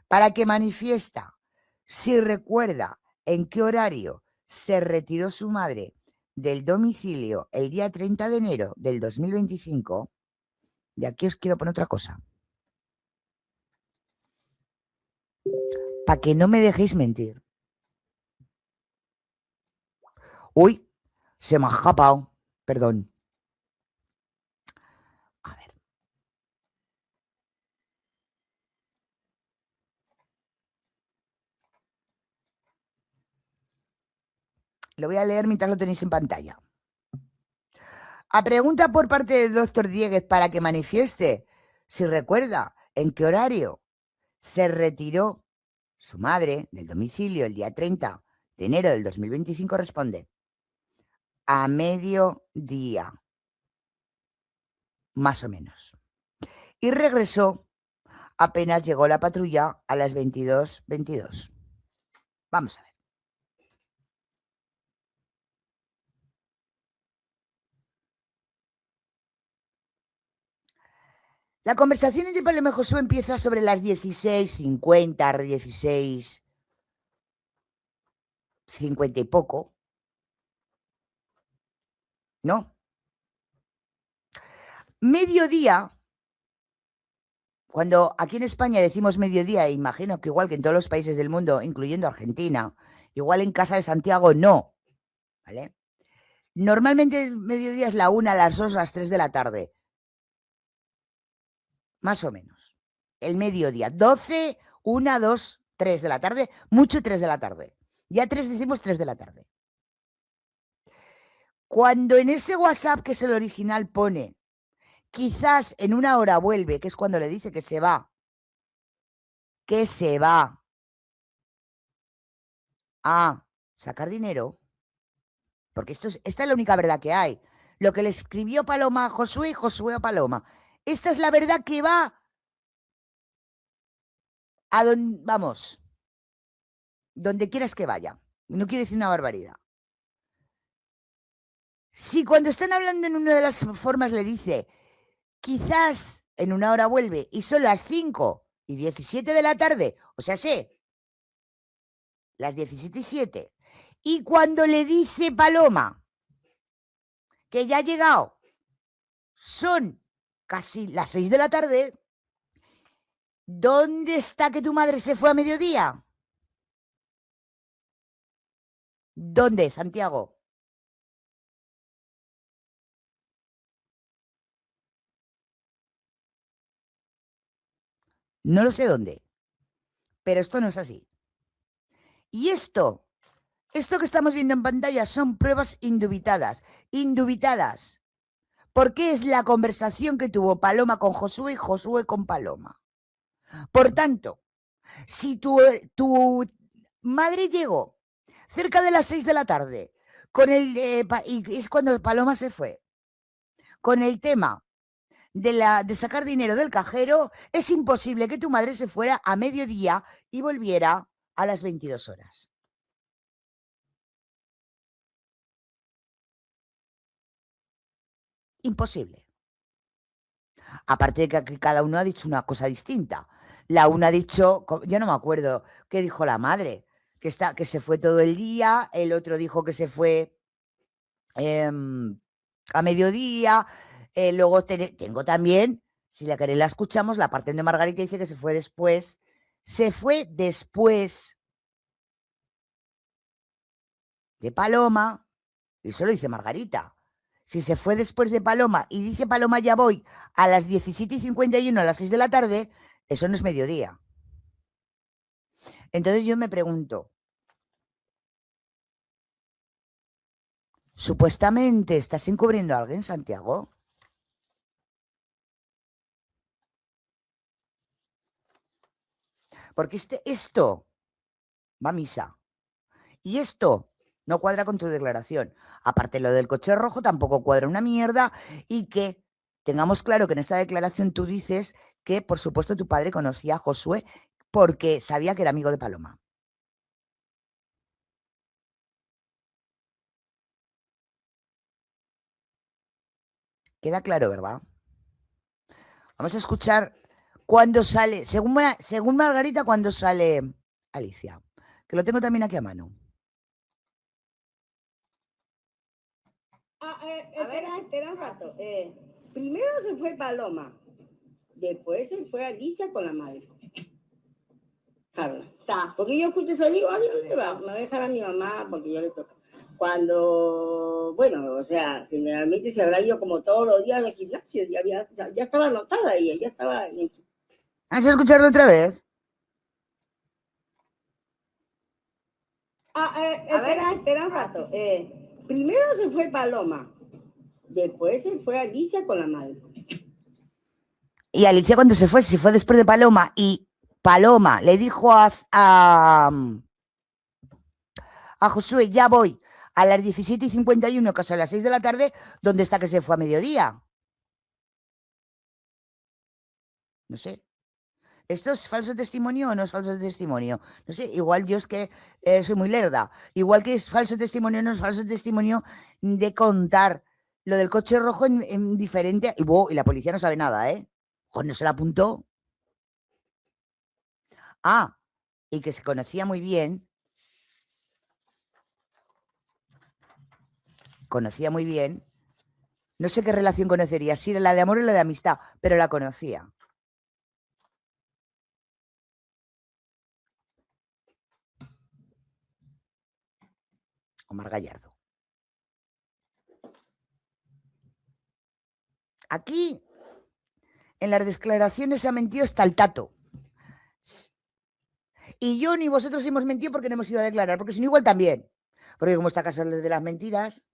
para que manifiesta si recuerda en qué horario se retiró su madre del domicilio el día 30 de enero del 2025, de aquí os quiero poner otra cosa. Para que no me dejéis mentir. Uy, se me ha escapado. Perdón. A ver. Lo voy a leer mientras lo tenéis en pantalla. A pregunta por parte del doctor Dieguez para que manifieste si recuerda en qué horario se retiró su madre del domicilio el día 30 de enero del 2025, responde: a mediodía, más o menos. Y regresó apenas llegó la patrulla a las 22:22. Vamos a ver. La conversación entre Paloma y Josué empieza sobre las 16:50, 16:50 y poco. ¿No? Mediodía, cuando aquí en España decimos mediodía, imagino que igual que en todos los países del mundo, incluyendo Argentina, igual en casa de Santiago no, ¿vale? Normalmente el mediodía es la 1, las 2, las 3 de la tarde. Más o menos. El mediodía. 12, 1, 2, 3 de la tarde. Mucho 3 de la tarde. Ya 3 decimos 3 de la tarde. Cuando en ese WhatsApp, que es el original, pone quizás en una hora vuelve, que es cuando le dice que se va a sacar dinero, porque esta es la única verdad que hay. Lo que le escribió Paloma a Josué y Josué a Paloma. Esta es la verdad que va a donde, vamos, donde quieras que vaya. No quiero decir una barbaridad. Si cuando están hablando en una de las formas le dice, quizás en una hora vuelve y son las 5:17 de la tarde, o sea, las 17:07, y cuando le dice Paloma que ya ha llegado, son casi las 6 de la tarde, ¿dónde está que tu madre se fue a mediodía? ¿Dónde, Santiago? No lo sé dónde, pero esto no es así. Y esto que estamos viendo en pantalla son pruebas indubitadas. Indubitadas. Porque es la conversación que tuvo Paloma con Josué y Josué con Paloma. Por tanto, si tu madre llegó cerca de las 6 de la tarde con y es cuando Paloma se fue, con el tema de sacar dinero del cajero, es imposible que tu madre se fuera a mediodía y volviera a las 22 horas. Imposible. Aparte de que cada uno ha dicho una cosa distinta. La una ha dicho, yo no me acuerdo qué dijo la madre, que se fue todo el día, el otro dijo que se fue a mediodía, luego tengo también, si la queréis la escuchamos, la parte de Margarita dice que se fue después de Paloma, y eso lo dice Margarita. Si se fue después de Paloma y dice Paloma ya voy a las 17:51, a las 6 de la tarde, eso no es mediodía. Entonces yo me pregunto, ¿supuestamente estás encubriendo a alguien, Santiago? Porque esto va a misa. Y esto no cuadra con tu declaración. Aparte, lo del coche rojo tampoco cuadra una mierda. Y que tengamos claro que en esta declaración tú dices que, por supuesto, tu padre conocía a Josué porque sabía que era amigo de Paloma. Queda claro, ¿verdad? Vamos a escuchar cuándo sale, según Margarita, cuándo sale Alicia, que lo tengo también aquí a mano. Espera un rato. Primero se fue Paloma, después se fue Alicia con la madre. Carla. Está, porque yo escucho salir, me voy a dejar a mi mamá porque yo le toca. Cuando, bueno, o sea, generalmente se habrá ido como todos los días al gimnasio, ya estaba anotada ella, ya estaba... ¿Vas a escucharlo otra vez? Espera un rato. Primero se fue Paloma, después se fue Alicia con la madre. Y Alicia cuando se fue después de Paloma, y Paloma le dijo a Josué, ya voy a las 17:51, que son las 6 de la tarde, ¿dónde está que se fue a mediodía? No sé. ¿Esto es falso testimonio o no es falso testimonio? No sé, igual yo es que soy muy lerda. Igual que es falso testimonio, no es falso testimonio de contar lo del coche rojo en diferente... Y la policía no sabe nada, ¿eh? Pues no se la apuntó. Ah, y que se conocía muy bien. Conocía muy bien. No sé qué relación conocería, si era la de amor o la de amistad, pero la conocía. Omar Gallardo. Aquí, en las declaraciones se ha mentido hasta el tato. Y yo ni vosotros hemos mentido porque no hemos ido a declarar, porque si no, igual también. Porque como está Casa de las Mentiras.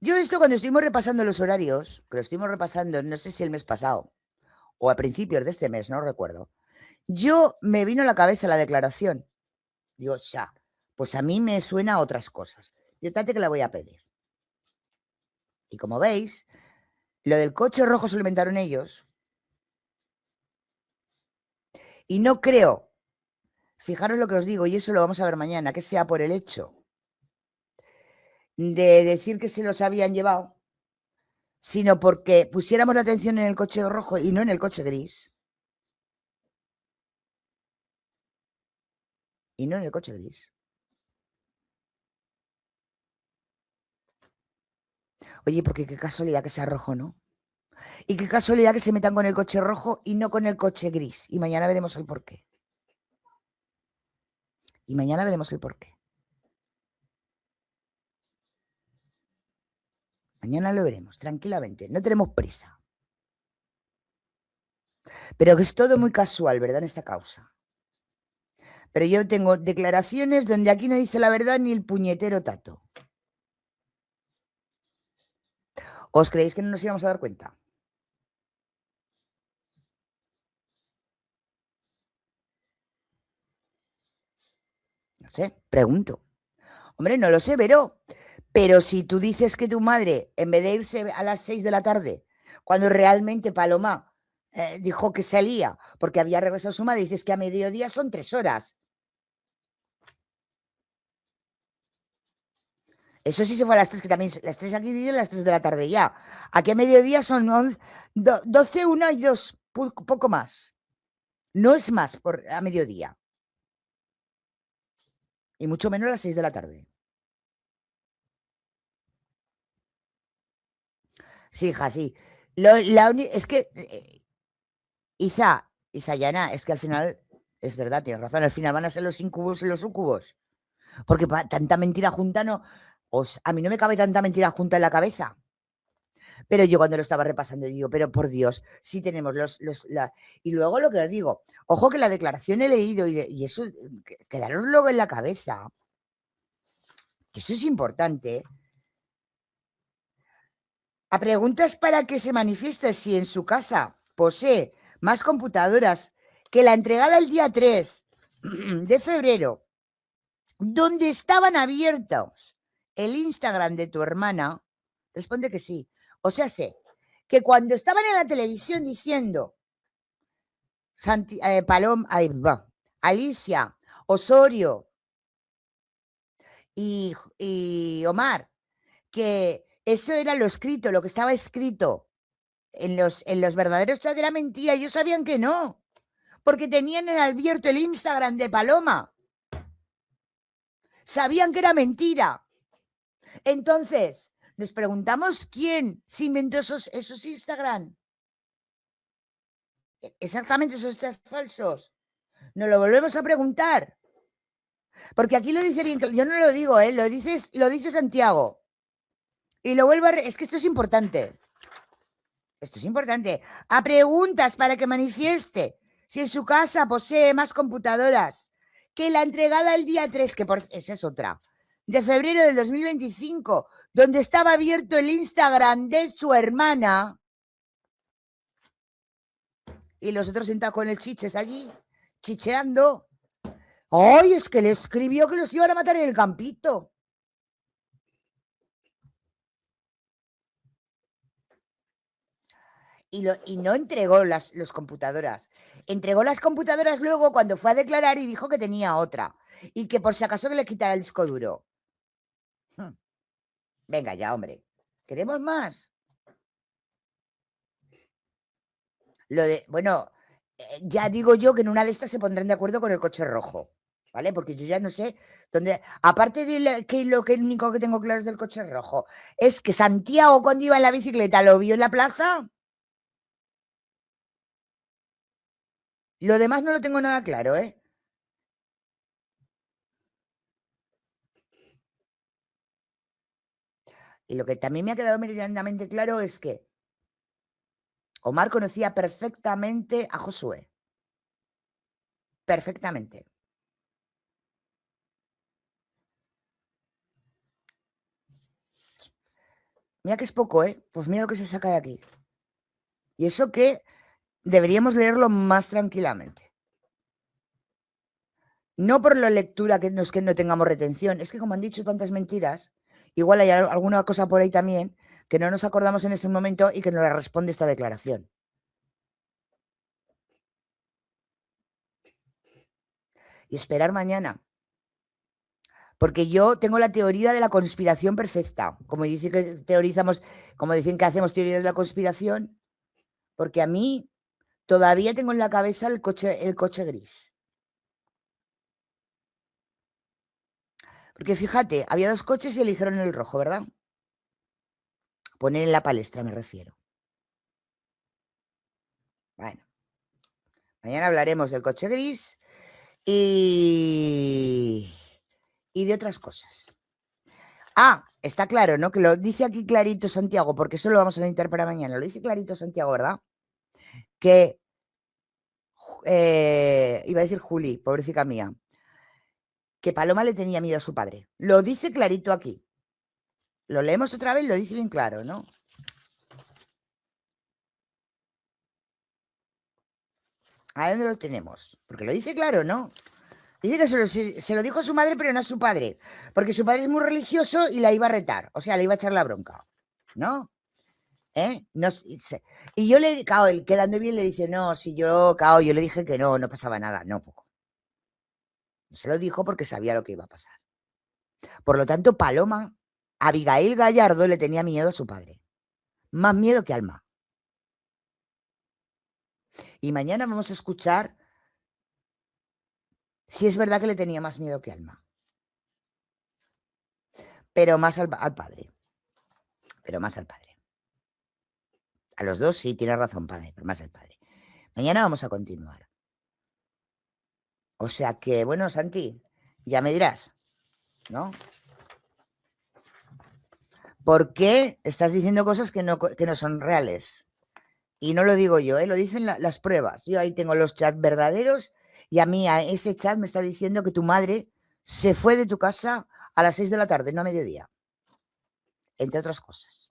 Yo esto cuando estuvimos repasando los horarios, que lo estuvimos repasando, no sé si el mes pasado o a principios de este mes, no recuerdo, yo me vino a la cabeza la declaración. Digo, ya, pues a mí me suena a otras cosas. Yo tate que la voy a pedir. Y como veis, lo del coche rojo se lo inventaron ellos. Y no creo, fijaros lo que os digo, y eso lo vamos a ver mañana, que sea por el hecho de decir que se los habían llevado, sino porque pusiéramos la atención en el coche rojo y no en el coche gris. Y no en el coche gris. Oye, porque qué casualidad que sea rojo, ¿no? Y qué casualidad que se metan con el coche rojo y no con el coche gris. Y mañana veremos el porqué. Y mañana veremos el porqué. Mañana lo veremos, tranquilamente. No tenemos prisa. Pero que es todo muy casual, ¿verdad? En esta causa. Pero yo tengo declaraciones donde aquí no dice la verdad ni el puñetero tato. ¿Os creéis que no nos íbamos a dar cuenta? No sé, pregunto. Hombre, no lo sé, pero si tú dices que tu madre, en vez de irse a las 6 de la tarde, cuando realmente Paloma dijo que salía porque había regresado a su madre, dices que a mediodía son 3 horas. Eso sí se fue a las 3, que también las 3 aquí dicen las 3 de la tarde ya. Aquí a mediodía son 12, 1 y 2, poco más. No es más a mediodía. Y mucho menos a las 6 de la tarde. Sí, hija, sí. Es que, Izayana, es que al final, es verdad, tienes razón, al final van a ser los incubos y los sucubos. Porque tanta mentira junta no... a mí no me cabe tanta mentira junta en la cabeza. Pero yo cuando lo estaba repasando digo, pero por Dios, sí tenemos Y luego lo que os digo, ojo que la declaración he leído y eso, quedaros luego en la cabeza, que eso es importante. A preguntas para que se manifieste si en su casa posee más computadoras que la entregada el día 3 de febrero, donde estaban abiertos el Instagram de tu hermana, responde que sí. O sea, sé que cuando estaban en la televisión diciendo Alicia, Osorio, y Omar, que eso era lo escrito, lo que estaba escrito en los verdaderos chats era mentira. Ellos sabían que no, porque tenían abierto el Instagram de Paloma. Sabían que era mentira. Entonces, nos preguntamos quién se inventó esos Instagram. Exactamente esos chats falsos. Nos lo volvemos a preguntar. Porque aquí lo dice bien, yo no lo digo, lo dice Santiago. Y lo vuelvo a... Es que esto es importante. Esto es importante. A preguntas para que manifieste si en su casa posee más computadoras que la entregada el día 3, que esa es otra, de febrero del 2025, donde estaba abierto el Instagram de su hermana y los otros sentados con el chiches allí, chicheando. ¡Ay, es que le escribió que los iban a matar en el campito! Y no entregó las computadoras. Entregó las computadoras luego cuando fue a declarar y dijo que tenía otra. Y que por si acaso que le quitara el disco duro. Venga ya, hombre. ¿Queremos más? Bueno, ya digo yo que en una de estas se pondrán de acuerdo con el coche rojo. ¿Vale? Porque yo ya no sé dónde... Aparte de que lo único que tengo claro es del coche rojo, es que Santiago cuando iba en la bicicleta lo vio en la plaza. Lo demás no lo tengo nada claro, ¿eh? Y lo que también me ha quedado meridianamente claro es que Omar conocía perfectamente a Josué. Perfectamente. Mira que es poco, ¿eh? Pues mira lo que se saca de aquí. Y eso que deberíamos leerlo más tranquilamente. No por la lectura que no tengamos retención, es que como han dicho tantas mentiras, igual hay alguna cosa por ahí también que no nos acordamos en este momento y que nos la responde esta declaración. Y esperar mañana. Porque yo tengo la teoría de la conspiración perfecta. Como dicen que teorizamos, como dicen que hacemos teorías de la conspiración, porque a mí todavía tengo en la cabeza el coche gris. Porque fíjate, había dos coches y eligieron el rojo, ¿verdad? Poner en la palestra, me refiero. Bueno, mañana hablaremos del coche gris y de otras cosas. Ah, está claro, ¿no? Que lo dice aquí clarito Santiago, porque eso lo vamos a necesitar para mañana. Lo dice clarito Santiago, ¿verdad? Que, iba a decir Juli, pobrecita mía, que Paloma le tenía miedo a su padre. Lo dice clarito aquí. Lo leemos otra vez, lo dice bien claro, ¿no? ¿A dónde lo tenemos? Porque lo dice claro, ¿no? Dice que se lo dijo a su madre, pero no a su padre. Porque su padre es muy religioso y la iba a retar. O sea, le iba a echar la bronca. ¿No? No, y yo él quedando bien le dice, no, si yo le dije que no pasaba nada. No, poco. No se lo dijo porque sabía lo que iba a pasar. Por lo tanto, Paloma, Abigail Gallardo le tenía miedo a su padre. Más miedo que Alma. Y mañana vamos a escuchar si es verdad que le tenía más miedo que Alma. Pero más al padre. Pero más al padre. A los dos sí, tiene razón, padre, pero más al padre. Mañana vamos a continuar. O sea que, bueno, Santi, ya me dirás, ¿no? ¿Por qué estás diciendo cosas que no son reales? Y no lo digo yo, lo dicen las pruebas. Yo ahí tengo los chats verdaderos y a mí ese chat me está diciendo que tu madre se fue de tu casa a las 6 de la tarde, no a mediodía. Entre otras cosas.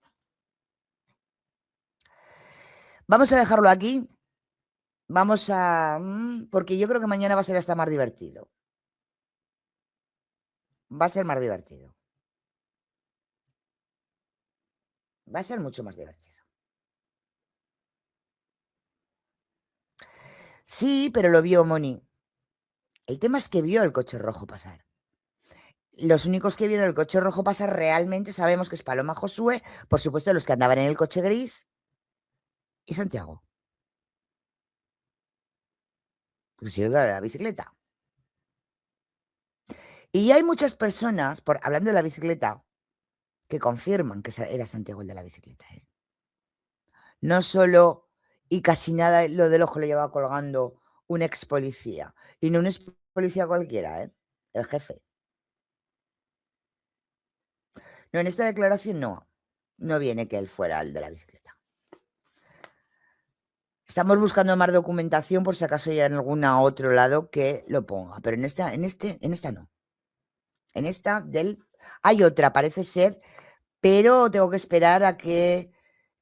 Vamos a dejarlo aquí. Vamos a... porque yo creo que mañana va a ser hasta más divertido. Va a ser más divertido. Va a ser mucho más divertido. Sí, pero lo vio Moni. El tema es que vio el coche rojo pasar. Los únicos que vieron el coche rojo pasar realmente sabemos que es Paloma, Josué, por supuesto los que andaban en el coche gris y Santiago. Pues yo iba a la bicicleta. Y hay muchas personas, hablando de la bicicleta, que confirman que era Santiago el de la bicicleta. No solo y casi nada lo del ojo lo llevaba colgando un ex policía. Y no un ex policía cualquiera, el jefe. No, en esta declaración no viene que él fuera el de la bicicleta. Estamos buscando más documentación por si acaso hay en algún otro lado que lo ponga, pero en esta no. En esta hay otra, parece ser, pero tengo que esperar a que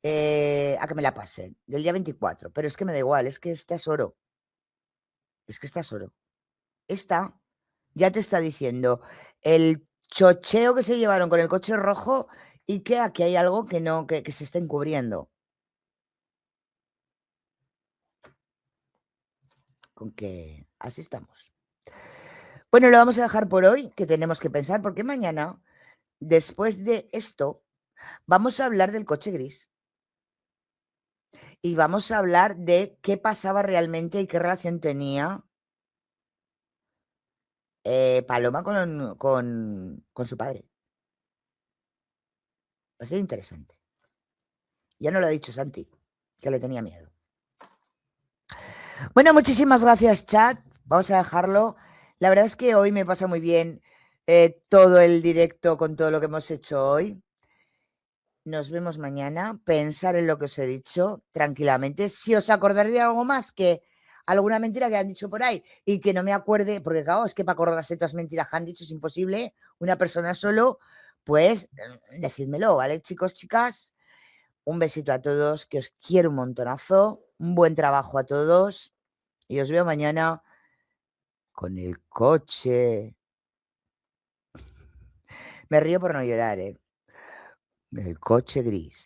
me la pasen, del día 24. Pero es que me da igual, es que esta es oro. Es que esta es oro. Esta ya te está diciendo el chocheo que se llevaron con el coche rojo y que aquí hay algo que no, que se está encubriendo. Con que así estamos. Bueno, lo vamos a dejar por hoy, que tenemos que pensar, porque mañana, después de esto, vamos a hablar del coche gris. Y vamos a hablar de qué pasaba realmente y qué relación tenía Paloma con su padre. Va a ser interesante. Ya no lo ha dicho Santi, que le tenía miedo. Bueno, muchísimas gracias, chat. Vamos a dejarlo. La verdad es que hoy me pasa muy bien todo el directo con todo lo que hemos hecho hoy. Nos vemos mañana. Pensar en lo que os he dicho tranquilamente. Si os acordaréis de algo más, que alguna mentira que han dicho por ahí y que no me acuerde, porque claro, es que para acordarse de todas las mentiras que han dicho es imposible, una persona solo, pues decídmelo, ¿vale, chicos, chicas? Un besito a todos, que os quiero un montonazo. Un buen trabajo a todos. Y os veo mañana con el coche. Me río por no llorar, El coche gris.